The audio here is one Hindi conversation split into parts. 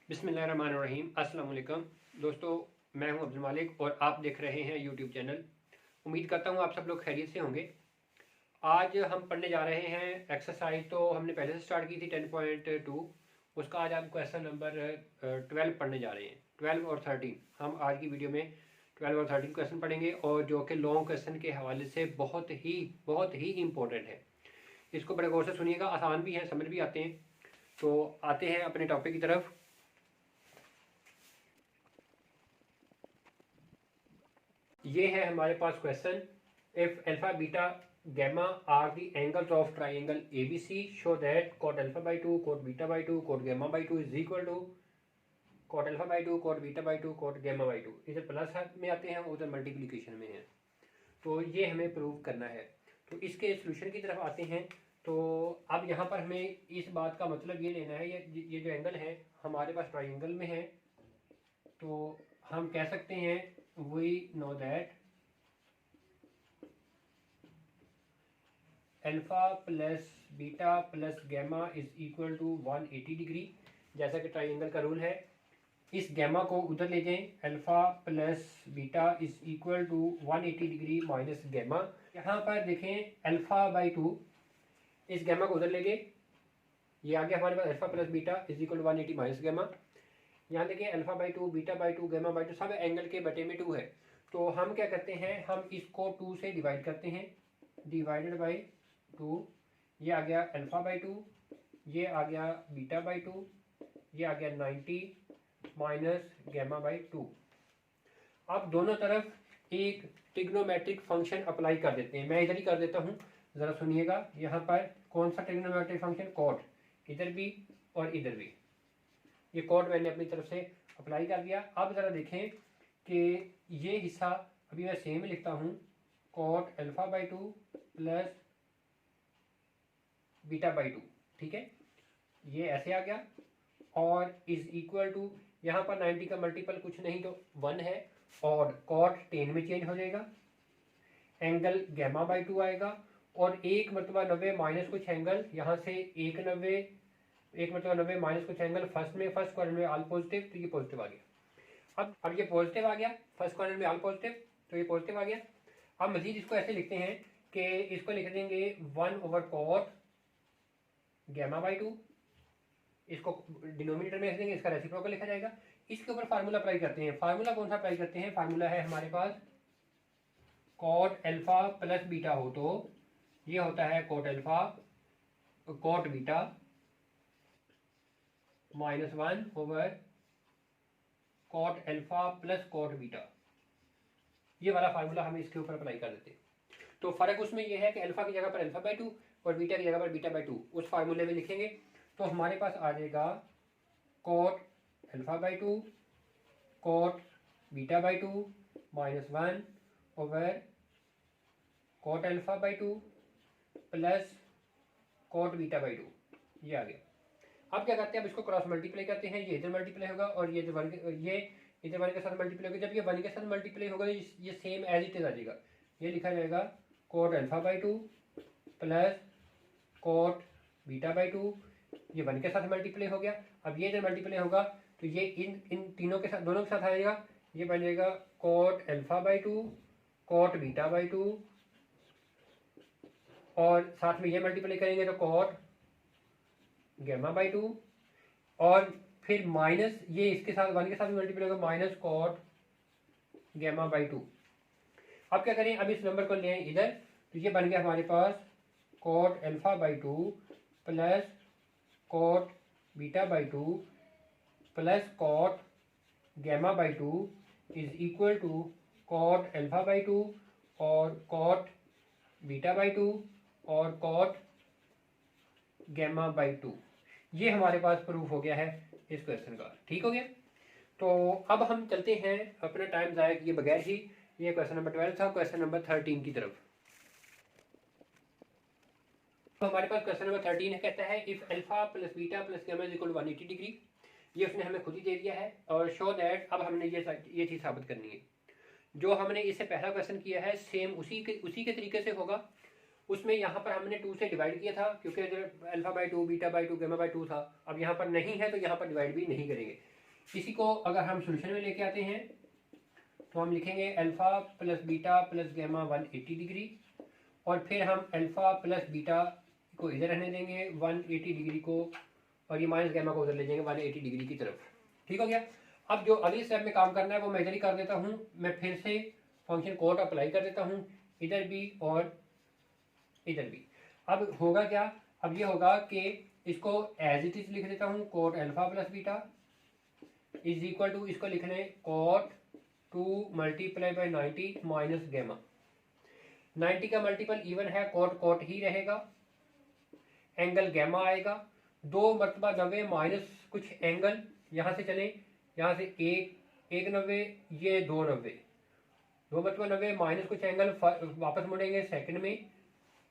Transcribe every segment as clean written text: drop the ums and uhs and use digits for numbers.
बिस्मिल्लाहिर्रहमानिर्रहीम। अस्सलाम वालेकुम दोस्तों, मैं हूं अब्दुल मालिक और आप देख रहे हैं यूट्यूब चैनल। उम्मीद करता हूं आप सब लोग खैरियत से होंगे। आज हम पढ़ने जा रहे हैं एक्सरसाइज। तो हमने पहले से स्टार्ट की थी 10.2, उसका आज हम क्वेश्चन नंबर 12 पढ़ने जा रहे हैं। 12 और 13 हम आज की वीडियो में 12 और 13 क्वेश्चन पढ़ेंगे, और जो कि लॉन्ग क्वेश्चन के हवाले से बहुत ही इम्पोर्टेंट है। इसको बड़े गौर से सुनिएगा, आसान भी हैं, समझ भी आते हैं। तो आते हैं अपने टॉपिक की तरफ। ये है हमारे पास question. If alpha beta gamma are the angles of triangle ABC, show that cot alpha by 2 cot beta by 2 cot gamma by 2 is equal to cot alpha by 2 cot beta by 2 cot gamma by 2। इधर प्लस में आते हैं, उधर मल्टीप्लिकेशन में है। तो ये हमें प्रूव करना है। तो इसके सोल्यूशन की तरफ आते हैं। तो अब यहाँ पर हमें इस बात का मतलब ये लेना है, ये जो एंगल है हमारे पास ट्राइंगल में है। तो हम कह सकते हैं we know that alpha plus beta plus gamma is equal to 180 degree. जैसा कि ट्राइंगल का रूल है, इस गैमा को उधर ले जाएं। Alpha plus beta is equal to 180 degree minus gamma. यहाँ पर देखें अल्फा बाई 2, इस गैमा को उधर ले गए, ये आ गया हमारे पास alpha plus beta is equal to 180 minus gamma. यहाँ देखिए alpha by 2 beta by 2 gamma by 2 सब एंगल के बटे में 2 है। तो हम क्या करते हैं, हम इसको 2 से डिवाइड करते हैं। डिवाइडेड बाई 2, ये आ गया अल्फा बाई 2, ये आ गया बीटा बाई 2, ये आ गया 90 माइनस गैमा बाई 2। अब दोनों तरफ एक ट्रिग्नोमेट्रिक फंक्शन अप्लाई कर देते हैं। मैं इधर ही कर देता हूँ, ज़रा सुनिएगा। यहाँ पर कौन सा ट्रिग्नोमेट्रिक फंक्शन, कॉट, इधर भी और इधर भी। ये कॉट मैंने अपनी तरफ से अप्लाई कर दिया। अब ज़रा देखें कि ये हिस्सा अभी मैं सेम ही लिखता हूँ, cot alpha by 2 plus beta by 2, ठीक है। ये ऐसे आ गया और इज इक्वल टू, यहाँ पर 90 का मल्टीपल कुछ नहीं तो 1 है, और कॉट 10 में चेंज हो जाएगा। एंगल गैमा बाई 2 आएगा, और एक मरतबा 90 माइनस कुछ एंगल, यहाँ से एक 90 माइनस कुछ एंगल फर्स्ट क्वाड्रेंट में ऑल पॉजिटिव, तो ये पॉजिटिव आ गया। अब ये पॉजिटिव आ गया, फर्स्ट क्वाड्रेंट में ऑल पॉजिटिव, तो ये पॉजिटिव आ गया। अब मजीद इसको ऐसे लिखते हैं कि इसको लिख देंगे 1 ओवर कॉट गैमा बाई 2, इसको डिनोमिनेटर में लिख देंगे, इसका रेसिप्रोकल लिखा जाएगा। इसके ऊपर फार्मूला अप्लाई करते हैं। फार्मूला कौन सा अप्लाई करते हैं, फार्मूला है हमारे पास कॉट अल्फा प्लस बीटा हो तो ये होता है cot alpha cot beta minus 1 over cot alpha plus cot beta. ये वाला फार्मूला हम इसके ऊपर अप्लाई कर देते हैं। तो फर्क उसमें यह है कि अल्फा की जगह पर अल्फा बाई 2 और बीटा की जगह पर बीटा बाई 2 उस फार्मूले में लिखेंगे। तो हमारे पास आ जाएगा cot alpha by 2 cot beta by 2 minus 1 over cot alpha by 2 plus cot beta by 2, ये आ गया। अब क्या करते हैं, अब इसको क्रॉस मल्टीप्लाई करते हैं। ये इधर मल्टीप्लाई होगा और ये इधर वन के साथ मल्टीप्लाई होगा। जब ये 1 के साथ मल्टीप्लाई होगा ये सेम एज इट इज आ जाएगा। ये लिखा जाएगा cot alpha by 2 plus cot beta by 2, ये 1 के साथ मल्टीप्लाई हो गया। अब ये इधर मल्टीप्लाई होगा तो ये इन तीनों के साथ, दोनों के साथ आएगा। ये बन जाएगा cot alpha by 2 cot beta by 2, और साथ में ये मल्टीप्लाई करेंगे तो कॉट गैमा बाई 2, और फिर माइनस ये इसके साथ 1 के साथ मल्टीप्लाई होगा माइनस कॉट गैमा बाई 2। अब क्या करें, अब इस नंबर को लें इधर, तो ये बन गया हमारे पास cot alpha by 2 plus cot beta by 2 plus cot gamma by 2 is equal to cot alpha by 2 और कॉट बीटा बाई 2 और कॉट गैमा बाई 2। ये हमारे पास प्रूफ हो गया है इस क्वेश्चन का। ठीक हो गया। तो अब हम चलते हैं अपना टाइम ज़ाया किए बगैर ही, ये क्वेश्चन नंबर 12 था, क्वेश्चन नंबर 13 की तरफ। तो हमारे पास क्वेश्चन नंबर 13 है, कहता है if alpha plus beta plus gamma is equal to 180 degree. ये उसने हमें खुद ही दे दिया है, और शो दैट, अब हमने ये चीज़ साबित करनी है। जो हमने इससे पहला क्वेश्चन किया है सेम उसी के तरीके से होगा। उसमें यहाँ पर हमने 2 से डिवाइड किया था, क्योंकि alpha by 2 beta by 2 gamma by 2 था। अब यहाँ पर नहीं है तो यहाँ पर डिवाइड भी नहीं करेंगे। इसी को अगर हम सोल्यूशन में लेके आते हैं तो हम लिखेंगे alpha plus beta plus gamma 180 degree, और फिर हम अल्फ़ा प्लस बीटा को इधर रहने देंगे 180 डिग्री को, और ये माइनस गैमा को उधर ले जाएंगे 180 डिग्री की तरफ। ठीक हो गया। अब जो अगले स्टेप में काम करना है वो मैं इधर ही कर देता हूँ। मैं फिर से फंक्शन कोट अप्लाई कर देता हूँ, इधर भी और इधर भी। अब होगा क्या, अब ये होगा कि इसको एज इट इज लिख देता हूँ, cot alpha plus beta is equal to, इसको लिख लें cot 2 multiply by 90 minus gamma. 90 का मल्टीपल इवन है, कोट कोट ही रहेगा, एंगल गैमा आएगा, 2 मरतबा 90 माइनस कुछ एंगल यहाँ से चले, यहाँ से एक 90, ये 2 90, 2 मरतबा 90 माइनस कुछ एंगल, वापस मुड़ेंगे सेकंड में,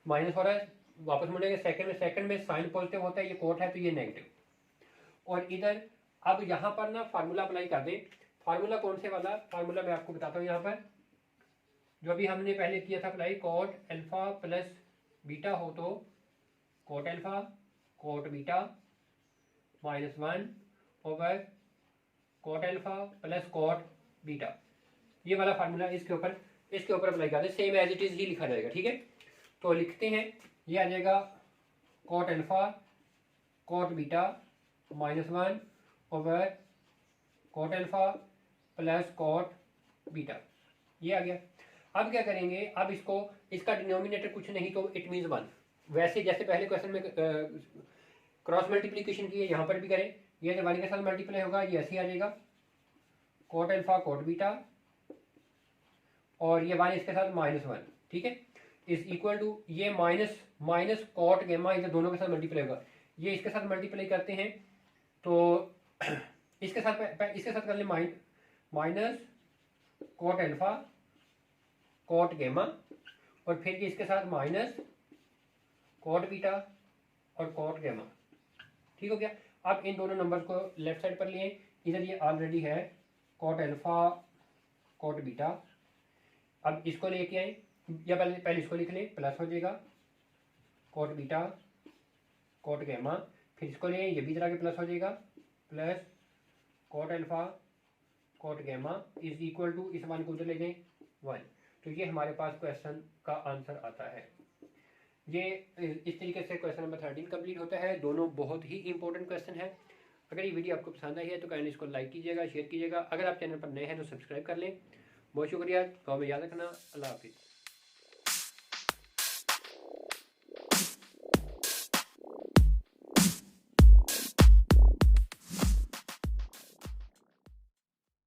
माइनस हो रहा है, वापस मुड़ेंगे सेकंड में, सेकंड में साइन पॉजिटिव होता है, ये कोट है तो ये नेगेटिव। और इधर अब यहाँ पर ना फार्मूला अप्लाई कर दें। फार्मूला कौन से वाला, फार्मूला मैं आपको बताता हूँ। यहाँ पर जो अभी हमने पहले किया था apply, cot alpha plus beta हो तो cot alpha cot beta minus 1 over cot alpha plus cot beta, ये वाला फार्मूला इसके ऊपर अप्लाई कर दें, सेम एज इट इज ही लिखा जाएगा। ठीक है, तो लिखते हैं, ये आ जाएगा cot alpha cot beta minus 1 over cot alpha plus cot beta, ये आ गया। अब क्या करेंगे, अब इसका डिनोमिनेटर कुछ नहीं तो इट मीन्स 1, वैसे जैसे पहले क्वेश्चन में क्रॉस मल्टीप्लिकेशन की है, यहाँ पर भी करें, ये जब 1 के साथ मल्टीप्लाई होगा ये ऐसे ही आ जाएगा, कोट अल्फा कोट बीटा, और ये 1 इसके साथ -1, ठीक है, इज इक्वल टू, ये माइनस कोट गैमा इधर दोनों के साथ मल्टीप्लाई होगा, ये इसके साथ मल्टीप्लाई करते हैं तो इसके साथ कर ले minus cot alpha cot gamma, और फिर ये इसके साथ माइनस कोट बीटा और कोट गैमा। ठीक हो गया। अब इन दोनों नंबर को लेफ्ट साइड पर लिए, इधर ये ऑलरेडी है कोट अल्फा कोट बीटा, अब इसको लेके आए, या पहले इसको लिख लें, प्लस हो जाएगा कोट बीटा कोट गैमा, फिर इसको ले, ये भी इधर आके प्लस हो जाएगा, plus cot alpha cot gamma is equal to, इस 1 को उधर ले जाएं 1, तो ये हमारे पास क्वेश्चन का आंसर आता है। ये इस तरीके से क्वेश्चन नंबर 13 कंप्लीट होता है। दोनों बहुत ही इंपॉर्टेंट क्वेश्चन है। अगर ये वीडियो आपको पसंद आई है तो काइंडली इसको लाइक कीजिएगा, शेयर कीजिएगा। अगर आप चैनल पर नए हैं तो सब्सक्राइब कर लें। बहुत शुक्रिया, दुआ में याद रखना। अल्लाह हाफिज़।